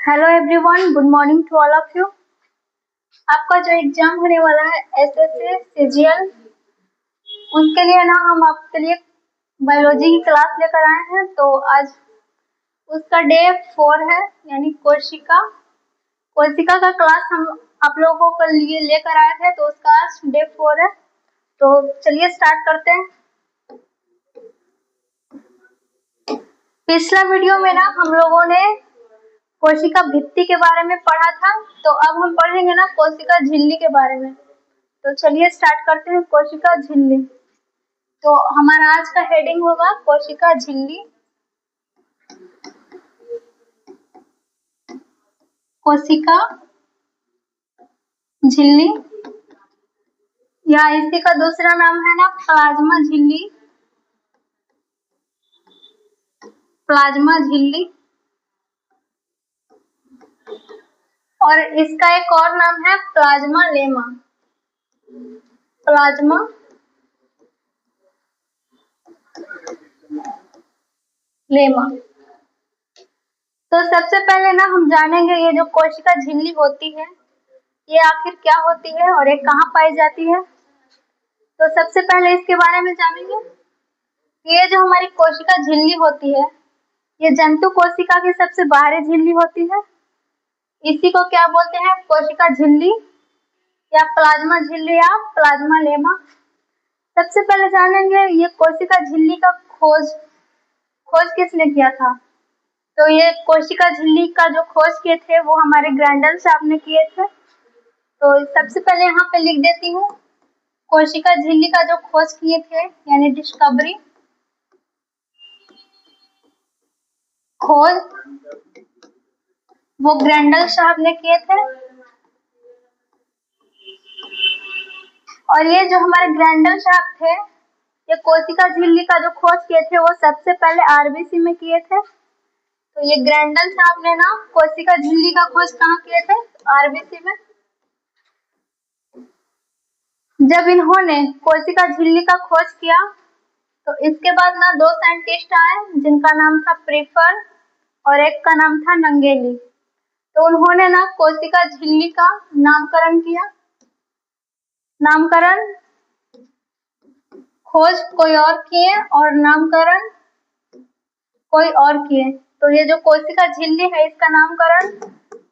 Hello everyone, good morning to all of you. आपका जो exam होने वाला है एसएससी सीजीएल, उसके लिए ना हम आपके लिए बायोलॉजी की क्लास लेकर आए हैं। तो आज उसका डे 4 है, यानी कोशिका कोशिका का क्लास हम आप लोगों के लिए लेकर आए थे। तो उसका आज डे 4 है। तो चलिए स्टार्ट करते हैं। पिछला वीडियो में ना हम लोगों ने कोशिका भित्ति के बारे में पढ़ा था। तो अब हम पढ़ेंगे ना कोशिका झिल्ली के बारे में। तो चलिए स्टार्ट करते हैं। कोशिका झिल्ली, तो हमारा आज का हेडिंग होगा कोशिका झिल्ली। कोशिका झिल्ली, या इसी का दूसरा नाम है ना प्लाज्मा झिल्ली। प्लाज्मा झिल्ली, और इसका एक और नाम है प्लाज्मा लेमा। Plasma lemma. तो सबसे पहले ना हम जानेंगे ये जो कोशिका झिल्ली होती है ये आखिर क्या होती है और ये कहाँ पाई जाती है। तो सबसे पहले इसके बारे में जानेंगे। ये जो हमारी कोशिका झिल्ली होती है ये जंतु कोशिका की सबसे बाहरी झिल्ली होती है। इसी को क्या बोलते हैं? कोशिका झिल्ली या प्लाज्मा झिल्ली या प्लाज्मा लेमा। सबसे पहले जानेंगे ये कोशिका झिल्ली का खोज किसने किया था। तो ये कोशिका झिल्ली का जो खोज किए थे वो हमारे ग्रैंडल साहब ने किए थे। तो सबसे पहले यहाँ पे लिख देती हूँ, कोशिका झिल्ली का जो खोज किए थे यानी डिस्कवरी, खोज, वो ग्रैंडल साहब ने किए थे। और ये जो हमारे ग्रैंडल साहब थे ये कोशिका झिल्ली का जो खोज किए थे वो सबसे पहले आरबीसी में किए थे। तो ये ग्रैंडल साहब ने ना कोशिका झिल्ली का खोज कहाँ किए थे? आरबीसी में। जब इन्होंने कोशिका झिल्ली का खोज किया तो इसके बाद ना दो साइंटिस्ट आए जिनका नाम था प्रीफर और एक का नाम था नंगेली। तो उन्होंने ना कोशिका झिल्ली का नामकरण किया। नामकरण, खोज कोई और किए और नामकरण कोई और किए। तो ये जो कोशिका झिल्ली है इसका नामकरण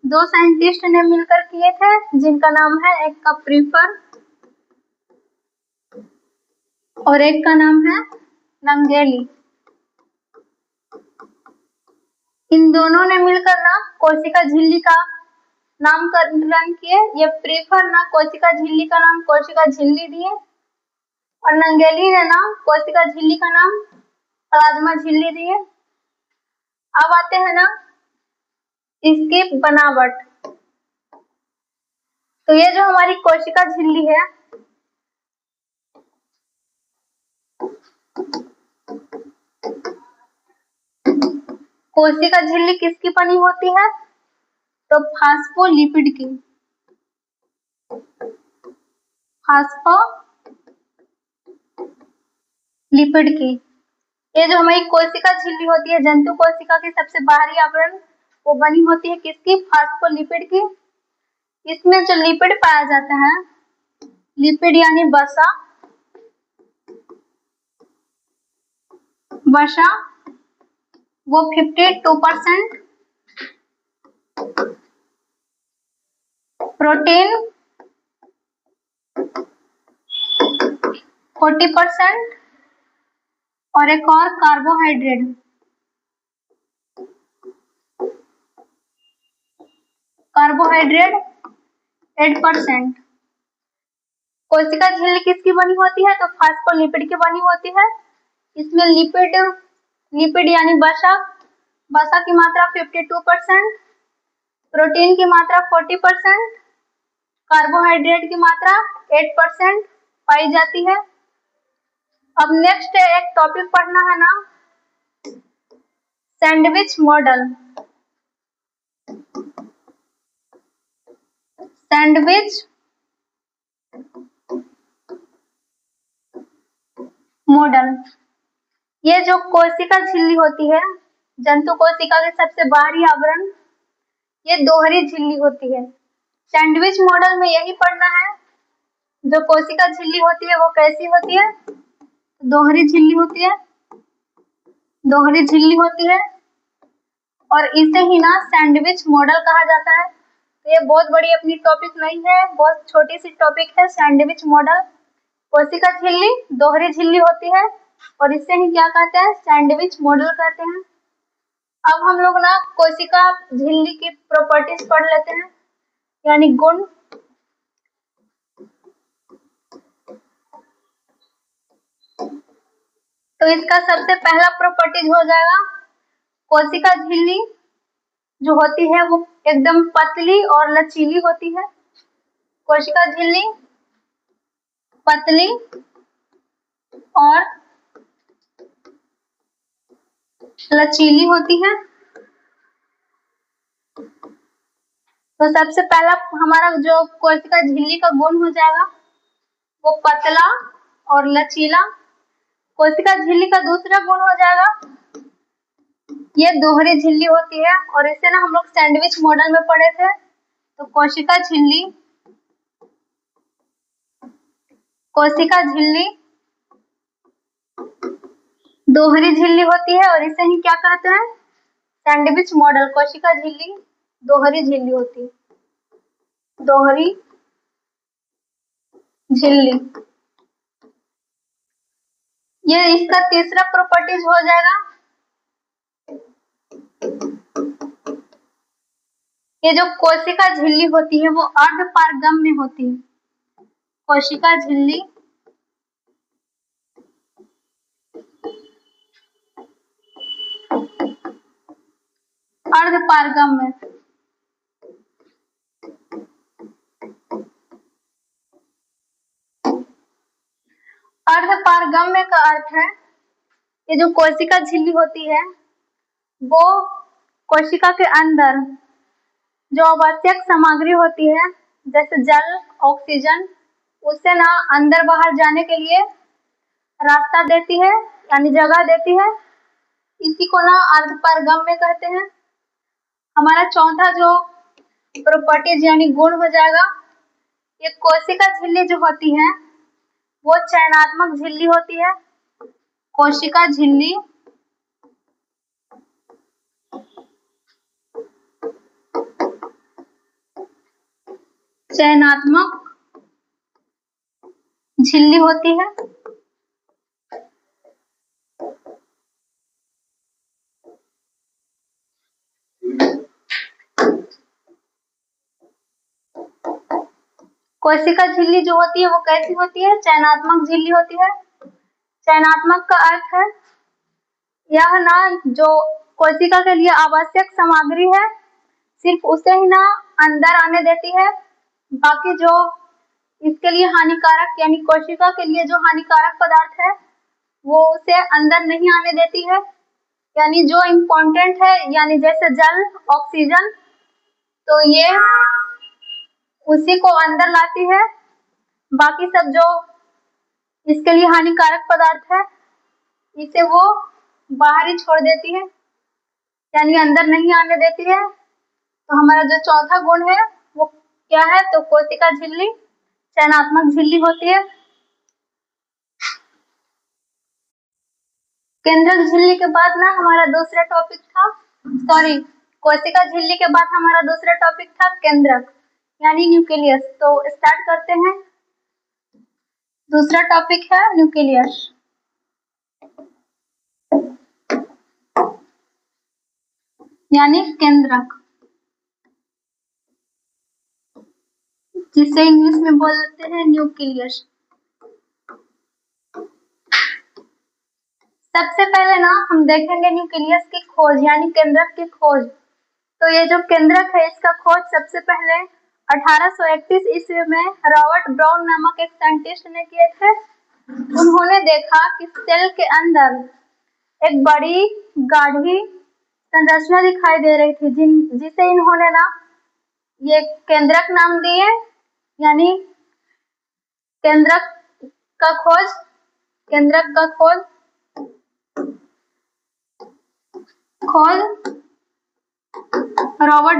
दो साइंटिस्ट ने मिलकर किए थे जिनका नाम है, एक का प्रीफर और एक का नाम है नंगेली। इन दोनों ने मिलकर ना कोशिका झिल्ली का नामकरण किए। ये प्रीफर ना कोशिका झिल्ली का नाम कोशिका झिल्ली दिए और नंगेली ने ना कोशिका झिल्ली का नाम प्लाज्मा झिल्ली दिए। अब आते हैं ना इसकी बनावट। तो ये जो हमारी कोशिका झिल्ली है कोशिका झिल्ली किसकी बनी होती है? तो फास्फोलिपिड की। फास्फोलिपिड की। ये जो हमारी कोशिका झिल्ली होती है जंतु कोशिका की सबसे बाहरी आवरण वो बनी होती है किसकी? फास्फोलिपिड की। इसमें जो लिपिड पाया जाता है, लिपिड यानी वसा, वो 52%, प्रोटीन 40% और एक और कार्बोहाइड्रेट 8%। कोशिका झिल्ली किसकी बनी होती है? तो फास्फोलिपिड की बनी होती है। इसमें लिपिड यानी वसा की मात्रा 52%, प्रोटीन की मात्रा 40%, कार्बोहाइड्रेट की मात्रा 8% पाई जाती है। अब नेक्स्ट एक टॉपिक पढ़ना है ना, सैंडविच मॉडल। सैंडविच मॉडल, ये जो कोशिका झिल्ली होती है जंतु कोशिका के सबसे बाहरी आवरण, ये दोहरी झिल्ली होती है। सैंडविच मॉडल में यही पढ़ना है। जो कोशिका झिल्ली होती है वो कैसी होती है? दोहरी झिल्ली होती है, दोहरी झिल्ली होती है, और इसे ही ना सैंडविच मॉडल कहा जाता है। तो ये बहुत बड़ी अपनी टॉपिक नहीं है, बहुत छोटी सी टॉपिक है। सैंडविच मॉडल, कोशिका झिल्ली दोहरी झिल्ली होती है और इसे ही क्या कहते हैं? सैंडविच मॉडल कहते हैं। अब हम लोग ना कोशिका झिल्ली की प्रॉपर्टीज पढ़ लेते हैं, यानी गुण। तो इसका सबसे पहला प्रॉपर्टीज हो जाएगा, कोशिका झिल्ली जो होती है वो एकदम पतली और लचीली होती है। कोशिका झिल्ली पतली और लचीली होती है। तो सबसे पहला हमारा जो कोशिका झिल्ली का गुण हो जाएगा वो पतला और लचीला। कोशिका झिल्ली का दूसरा गुण हो जाएगा, ये दोहरी झिल्ली होती है और इसे ना हम लोग सैंडविच मॉडल में पढ़े थे। तो कोशिका झिल्ली दोहरी झिल्ली होती है और इसे ही क्या कहते हैं? Sandwich model. कोशिका झिल्ली दोहरी झिल्ली होती है, दोहरी झिल्ली। ये इसका तीसरा प्रॉपर्टीज हो जाएगा, ये जो कोशिका झिल्ली होती है वो अर्धपारगम्य होती है। कोशिका झिल्ली अर्धपारगम्य। अर्धपारगम्य का अर्थ है, ये जो कोशिका झिल्ली होती है वो कोशिका के अंदर जो आवश्यक सामग्री होती है जैसे जल, ऑक्सीजन, उसे ना अंदर बाहर जाने के लिए रास्ता देती है, यानी जगह देती है। इसी को ना अर्धपारगम्य कहते हैं। हमारा चौथा जो प्रॉपर्टीज यानी गुण हो जाएगा, ये कोशिका झिल्ली जो होती है वो चयनात्मक झिल्ली होती है। कोशिका झिल्ली चयनात्मक झिल्ली होती है। कोशिका झिल्ली जो होती है वो कैसी होती है? चयनात्मक झिल्ली होती है। चयनात्मक का अर्थ है यह ना जो कोशिका के लिए आवश्यक सामग्री है सिर्फ उसे ही ना अंदर आने देती है, बाकी जो इसके लिए हानिकारक यानी कोशिका के लिए जो हानिकारक पदार्थ है वो उसे अंदर नहीं आने देती है। यानी जो इम्पोर्टेंट है यानी जैसे जल, ऑक्सीजन, तो ये उसी को अंदर लाती है, बाकी सब जो इसके लिए हानिकारक पदार्थ है इसे वो बाहर ही छोड़ देती है, यानी अंदर नहीं आने देती है। तो हमारा जो चौथा गुण है वो क्या है? तो कोशिका झिल्ली चयनात्मक झिल्ली होती है। केंद्रक झिल्ली के बाद ना हमारा दूसरा टॉपिक था, कोशिका झिल्ली के बाद हमारा दूसरा टॉपिक था केंद्रक यानी न्यूक्लियस। तो स्टार्ट करते हैं। दूसरा टॉपिक है न्यूक्लियस। यानी केंद्रक, जिसे इंग्लिश में बोलते हैं न्यूक्लियस। सबसे पहले ना हम देखेंगे न्यूक्लियस की खोज यानी केंद्रक की खोज। तो ये जो केंद्रक है इसका खोज सबसे पहले 1831 ईस्वी में रॉबर्ट ब्राउन नामक एक साइंटिस्ट ने किए थे। उन्होंने देखा कि सेल के अंदर एक बड़ी गाढ़ी संरचना दिखाई दे रही थी जिसे इन्होंने ना ये केंद्रक नाम दिए, यानी केंद्रक का खोज। केंद्रक का खोज रॉबर्ट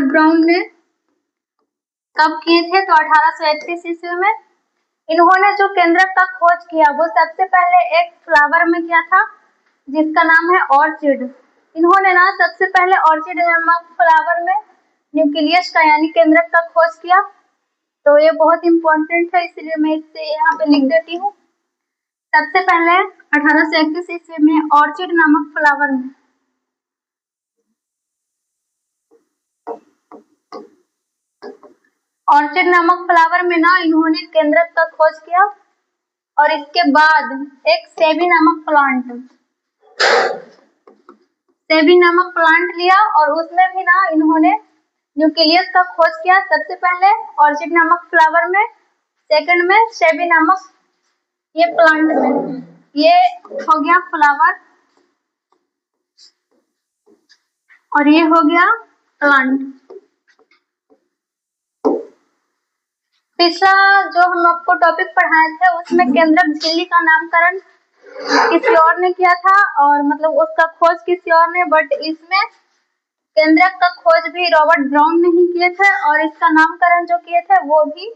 ब्राउन ने कब किए थे? तो 1831 ईस्वी में। इन्होंने जो केंद्रक का खोज किया वो सबसे पहले एक फ्लावर में किया था जिसका नाम है ऑर्चिड। इन्होंने ना सबसे पहले ऑर्चिड नामक फ्लावर में न्यूक्लियस का यानी केंद्रक का खोज किया। तो ये बहुत इंपॉर्टेंट है, इसलिए मैं इसे यहाँ पे लिख देती हूँ। सबसे पहले 1831 ईस्वी में ऑर्चिड नामक फ्लावर में ना इन्होंने केंद्रक का खोज किया। और इसके बाद एक सेबी नामक प्लांट लिया और उसमें भी ना इन्होंने न्यूक्लियस का खोज किया। सबसे पहले ऑर्चिड नामक फ्लावर में, सेकंड में सेबी नामक ये प्लांट में। ये हो गया फ्लावर और ये हो गया प्लांट। पिछला जो हम आपको टॉपिक पढ़ाए थे उसमें केंद्रक झिल्ली का नामकरण किसी और ने किया था और मतलब उसका खोज किसी और ने, बट इसमें केंद्रक का खोज भी रॉबर्ट ब्राउन ने ही किए थे और इसका नामकरण जो किए थे वो भी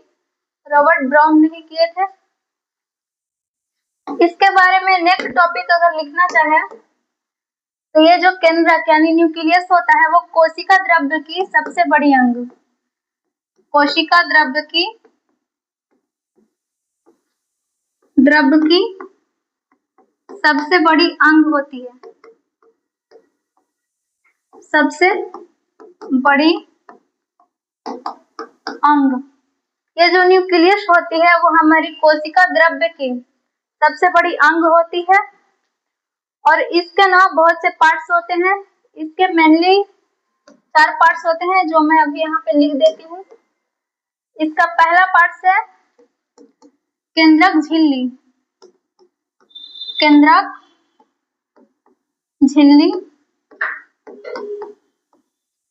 रॉबर्ट ब्राउन ने ही किए थे। इसके बारे में नेक्स्ट टॉपिक अगर लिखना चाहे तो ये जो केंद्रक यानी न्यूक्लियस होता है वो कोशिका द्रव्य की सबसे बड़ी अंग, कोशिका द्रव्य की सबसे बड़ी अंग होती है, सबसे बड़ी अंग। ये जो न्यूक्लियस होती है वो हमारी कोशिका द्रव्य की सबसे बड़ी अंग होती है और इसके ना बहुत से पार्ट्स होते हैं। इसके मेनली 4 पार्ट्स होते हैं जो मैं अभी यहाँ पे लिख देती हूँ। इसका पहला पार्ट है केंद्रक झिल्ली,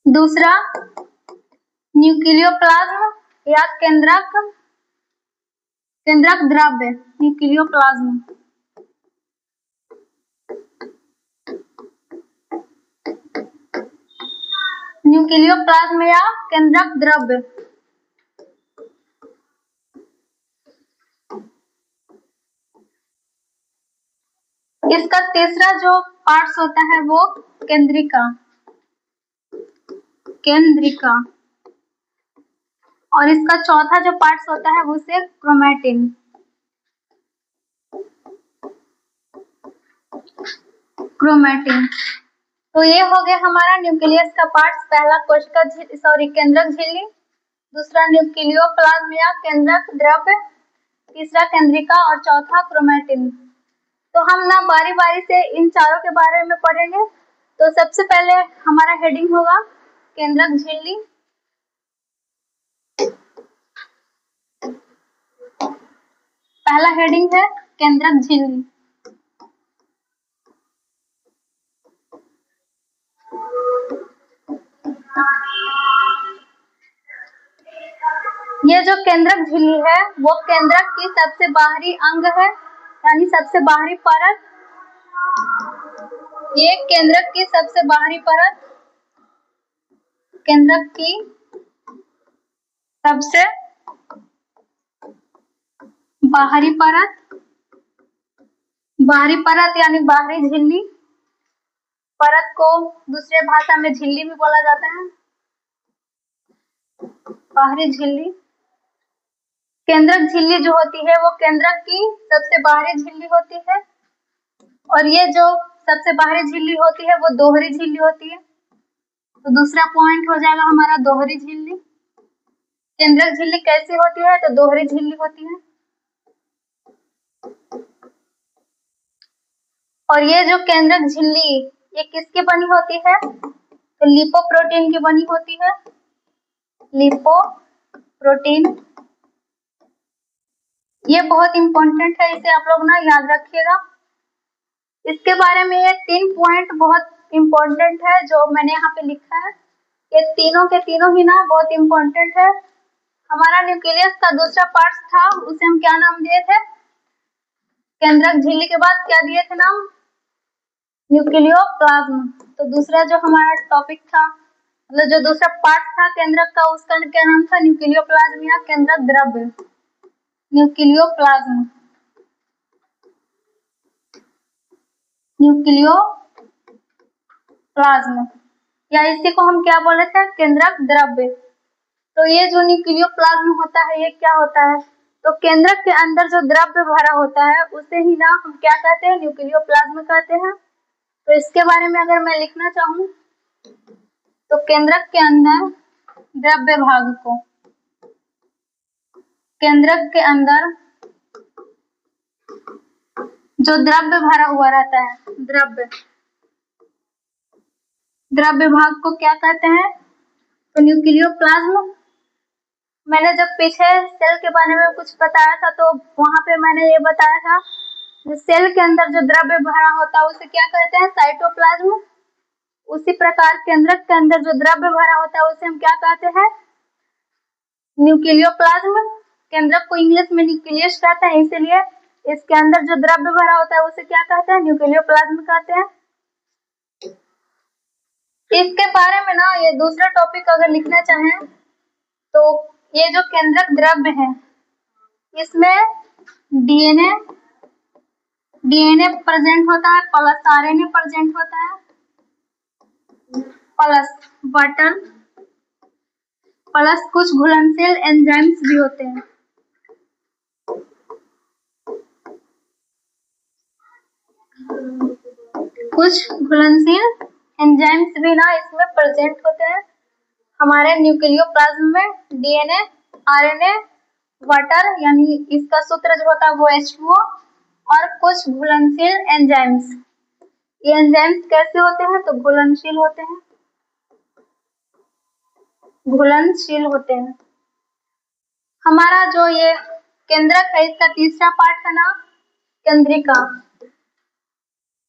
दूसरा न्यूक्लियोप्लाज्म या केंद्रक द्रव्य न्यूक्लियोप्लाज्म, या केंद्रक द्रव्य। इसका तीसरा जो पार्ट्स होता है वो केंद्रिका और इसका चौथा जो पार्ट्स होता है वो से क्रोमैटिन। तो ये हो गया हमारा न्यूक्लियस का पार्ट्स। पहला कोशिका केंद्रक झिल्ली, दूसरा न्यूक्लियोप्लाज्म या केंद्रक द्रव्य, तीसरा केंद्रिका और चौथा क्रोमैटिन। तो हम ना बारी बारी से इन चारों के बारे में पढ़ेंगे। तो सबसे पहले हमारा हेडिंग होगा केंद्रक झिल्ली। पहला हेडिंग है केंद्रक झिल्ली। ये जो केंद्रक झिल्ली है वो केंद्रक की सबसे बाहरी अंग है यानी सबसे बाहरी परत। ये केंद्रक की सबसे बाहरी परत, केंद्रक की सबसे बाहरी परत यानी बाहरी झिल्ली। परत को दूसरे भाषा में झिल्ली भी बोला जाता है, बाहरी झिल्ली। केंद्रक झिल्ली जो होती है वो केंद्रक की सबसे बाहरी झिल्ली होती है और ये जो सबसे बाहरी झिल्ली होती है वो दोहरी झिल्ली होती है। तो दूसरा पॉइंट हो जाएगा हमारा दोहरी झिल्ली। केंद्रक झिल्ली कैसी होती है? तो दोहरी झिल्ली होती है। और ये जो केंद्रक झिल्ली ये किसकी बनी होती है? तो लिपोप्रोटीन की बनी होती है, लिपोप्रोटीन। ये बहुत इंपॉर्टेंट है, इसे आप लोग ना याद रखिएगा। इसके बारे में ये 3 पॉइंट बहुत इंपॉर्टेंट है जो मैंने यहाँ पे लिखा है। ये तीनों के तीनों ही ना बहुत इंपॉर्टेंट है। हमारा न्यूक्लियस का दूसरा पार्ट था उसे हम क्या नाम दिए थे? केंद्रक झिल्ली के बाद क्या दिए थे नाम? न्यूक्लियोप्लाज्म। तो दूसरा जो हमारा टॉपिक था, मतलब जो दूसरा पार्ट था केंद्रक का, उसका क्या नाम था? न्यूक्लियोप्लाज्म या केंद्रक द्रव्य। न्यूक्लियोप्लाज्म, न्यूक्लियोप्लाज्म, या इसी को हम क्या बोले थे? केंद्रक द्रव्य। तो ये जो न्यूक्लियोप्लाज्म होता है, ये क्या होता है? तो केंद्रक के अंदर जो द्रव्य भरा होता है उसे ही ना हम क्या कहते हैं? न्यूक्लियोप्लाज्म कहते हैं। तो इसके बारे में अगर मैं लिखना चाहूँ तो केंद्रक के अंदर द्रव्य भाग को, केंद्रक के अंदर जो द्रव्य भरा हुआ रहता है, द्रव्य भाग को क्या कहते हैं? तो न्यूक्लियोप्लाज्म। मैंने जब पीछे सेल के बारे में कुछ बताया था तो वहां पे मैंने ये बताया था, जो सेल के अंदर जो द्रव्य भरा होता है उसे क्या कहते हैं? साइटोप्लाज्म। उसी प्रकार केंद्रक के अंदर जो द्रव्य भरा होता है उसे हम क्या कहते हैं? न्यूक्लियोप्लाज्म। केंद्रक को इंग्लिश में न्यूक्लियस कहते हैं, इसीलिए इसके अंदर जो द्रव्य भरा होता है उसे क्या कहते हैं? न्यूक्लियोप्लाज्म कहते हैं। इसके बारे में ना ये दूसरा टॉपिक अगर लिखना चाहें तो ये जो केंद्रक द्रव्य है इसमें डीएनए प्रेजेंट होता है, प्लस आरएनए प्रेजेंट होता है, प्लस बटन, प्लस कुछ घुलनशील एंजाइम्स भी होते हैं। कुछ घुलनशील एंजाइम्स भी ना इसमें प्रेजेंट होते हैं हमारे न्यूक्लियोप्लाज्म में। डीएनए, आरएनए, वाटर, यानी इसका सूत्र जो होता है वो H2O, और कुछ घुलनशील एंजाइम्स। ये एंजाइम्स कैसे होते हैं? तो घुलनशील होते हैं, घुलनशील होते हैं। हमारा जो ये केंद्रक है इसका तीसरा पार्ट है ना केंद्रिका।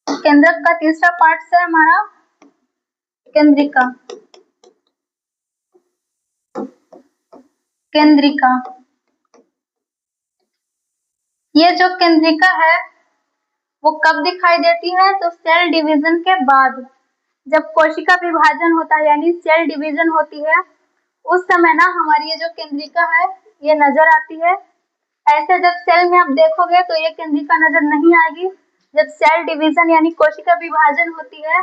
केंद्रक का तीसरा पार्ट है हमारा केंद्रिका। केंद्रिका, ये जो केंद्रिका है वो कब दिखाई देती है? तो सेल डिवीजन के बाद, जब कोशिका विभाजन होता है यानी सेल डिवीजन होती है उस समय ना हमारी ये जो केंद्रिका है ये नजर आती है। ऐसे जब सेल में आप देखोगे तो ये केंद्रिका नजर नहीं आएगी। जब सेल डिवीजन यानी कोशिका विभाजन होती है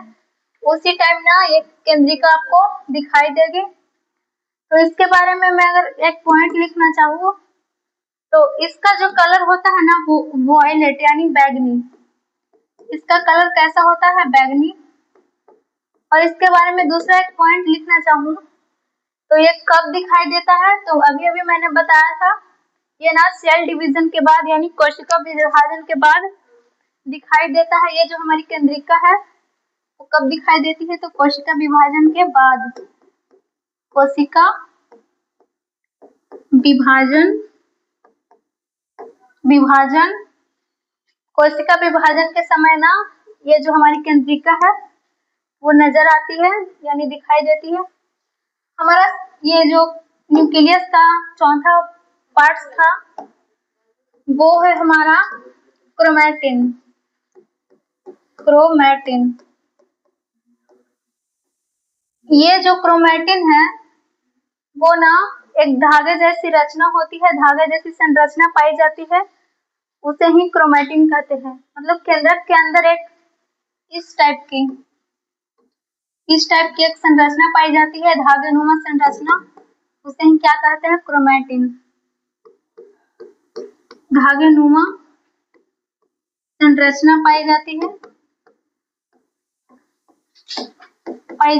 उसी टाइम ना ये केंद्रिका आपको दिखाई देगी। तो इसके बारे में मैं अगर एक पॉइंट लिखना चाहूँ तो इसका जो कलर होता है ना वो वॉयलेट यानी बैगनी। इसका कलर कैसा होता है? बैगनी। और इसके बारे में दूसरा एक पॉइंट लिखना चाहूँ तो ये कब दिखाई देता है? तो अभी अभी मैंने बताया था, ये ना सेल डिवीजन के बाद यानी कोशिका विभाजन के बाद दिखाई देता है। ये जो हमारी केंद्रिका है वो कब दिखाई देती है? तो कोशिका विभाजन के बाद। कोशिका विभाजन कोशिका विभाजन के समय ना ये जो हमारी केंद्रिका है वो नजर आती है यानी दिखाई देती है। हमारा ये जो न्यूक्लियस का चौथा पार्ट था वो है हमारा क्रोमैटिन। क्रोमैटिन, ये जो क्रोमैटिन है वो ना एक धागे जैसी रचना होती है, धागे जैसी संरचना पाई जाती है, उसे ही क्रोमैटिन कहते हैं। मतलब केंद्रक के अंदर एक इस टाइप की एक संरचना पाई जाती है, धागेनुमा संरचना, उसे हम क्या कहते हैं? क्रोमैटिन। धागेनुमा संरचना पाई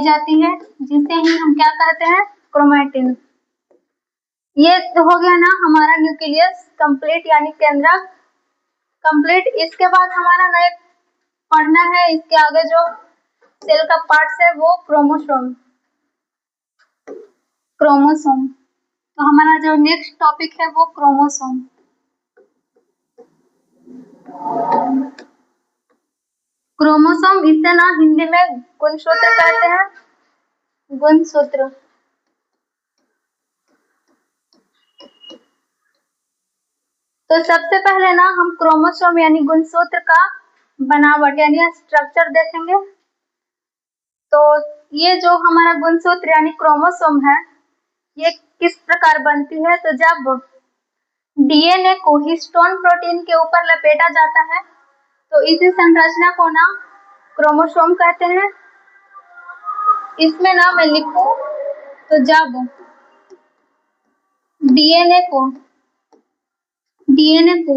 जाती है जिसे ही हम क्या कहते हैं? क्रोमैटिन। ये हो गया ना हमारा न्यूक्लियस कंप्लीट यानी केंद्रक कंप्लीट। इसके बाद हमारा ना एक पढ़ना है इसके आगे जो सेल का पार्ट है वो क्रोमोसोम। तो हमारा जो नेक्स्ट टॉपिक है वो क्रोमोसोम। क्रोमोसोम इसे ना हिंदी में गुणसूत्र कहते हैं, गुणसूत्र। तो सबसे पहले ना हम क्रोमोसोम यानी गुणसूत्र का बनावट यानी स्ट्रक्चर देखेंगे। तो ये जो हमारा गुणसूत्र यानी क्रोमोसोम है, ये किस प्रकार बनती है? तो जब डीएनए को हिस्टोन प्रोटीन के ऊपर लपेटा जाता है तो इसी संरचना को ना क्रोमोसोम कहते हैं। इसमें ना मैं लिखूं तो जब डीएनए को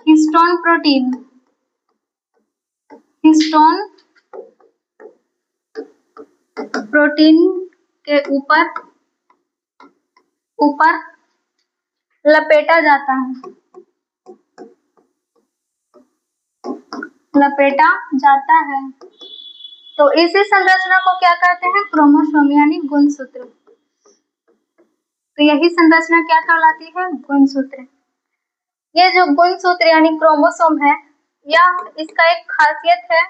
हिस्टोन प्रोटीन के ऊपर लपेटा जाता है तो इसी संरचना को क्या कहते हैं? क्रोमोसोम यानी गुणसूत्र। तो यही संरचना क्या कहलाती है? गुणसूत्र। ये जो गुणसूत्र यानी क्रोमोसोम है, यह इसका एक खासियत है,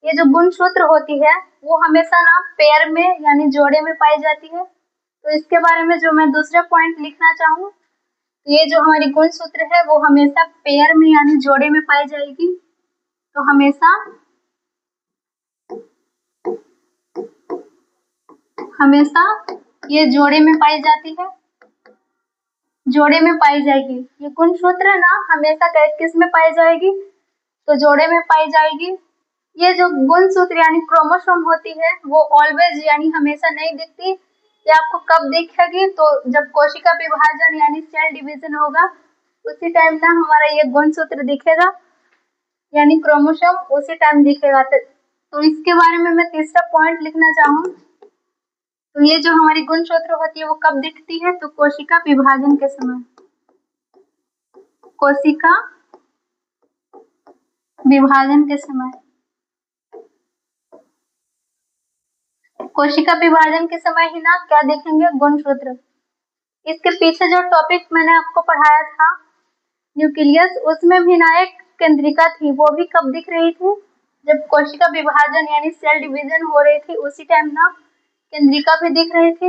ये जो गुणसूत्र होती है वो हमेशा ना पेयर में यानी जोड़े में पाई जाती है। तो इसके बारे में जो मैं दूसरा पॉइंट लिखना चाहूँ, तो ये जो हमारी गुणसूत्र है वो हमेशा पेयर में यानी जोड़े में पाई जाएगी। तो हमेशा ये जोड़े में पाई जाती है, जोड़े में पाई जाएगी। ये गुणसूत्र ना हमेशा किस में पाई जाएगी? तो जोड़े में पाई जाएगी। ये जो गुणसूत्र यानी क्रोमोसोम होती है वो ऑलवेज यानी हमेशा नहीं दिखती। ये आपको कब दिखेगी? तो जब कोशिका विभाजन यानी सेल डिवीजन होगा, उसी टाइम ना हमारा ये गुणसूत्र दिखेगा यानी क्रोमोसोम उसी टाइम दिखेगा। तो इसके बारे में मैं तीसरा पॉइंट लिखना चाहूँ, तो ये जो हमारी गुणसूत्र होती है वो कब दिखती है? तो कोशिका विभाजन के समय। कोशिका विभाजन के समय ही ना क्या देखेंगे? गुणसूत्र। इसके पीछे जो टॉपिक मैंने आपको पढ़ाया था न्यूक्लियस, उसमें भी ना एक केंद्रिका थी, वो भी कब दिख रही थी? जब कोशिका विभाजन यानी सेल डिवीजन हो रही थी उसी टाइम ना केंद्रिका भी दिख रही थी।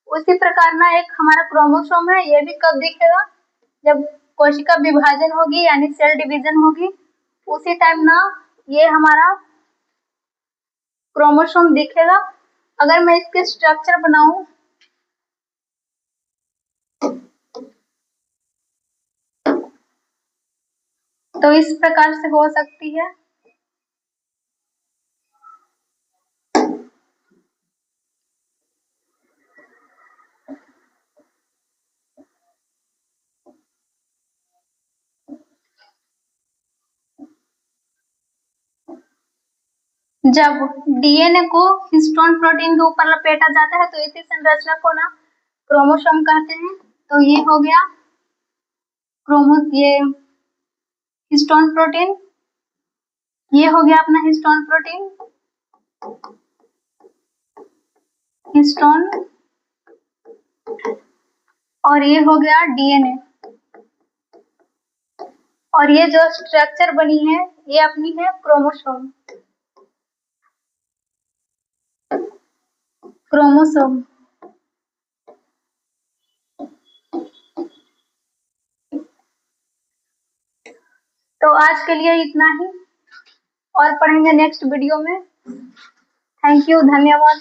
उसी प्रकार ना एक हमारा क्रोमोसोम है, ये भी कब दिखेगा? जब कोशिका विभाजन होगी यानी सेल डिवीजन होगी, उसी टाइम ना ये हमारा क्रोमोसोम दिखेगा। अगर मैं इसके स्ट्रक्चर बनाऊं तो इस प्रकार से हो सकती है। जब डीएनए को हिस्टोन प्रोटीन के ऊपर लपेटा जाता है तो इसी संरचना को ना क्रोमोसोम कहते हैं। तो ये हो गया ये हिस्टोन प्रोटीन, ये हो गया अपना हिस्टोन प्रोटीन, और ये हो गया डीएनए। और ये जो स्ट्रक्चर बनी है ये अपनी है क्रोमोसोम। तो आज के लिए इतना ही, और पढ़ेंगे नेक्स्ट वीडियो में। थैंक यू, धन्यवाद।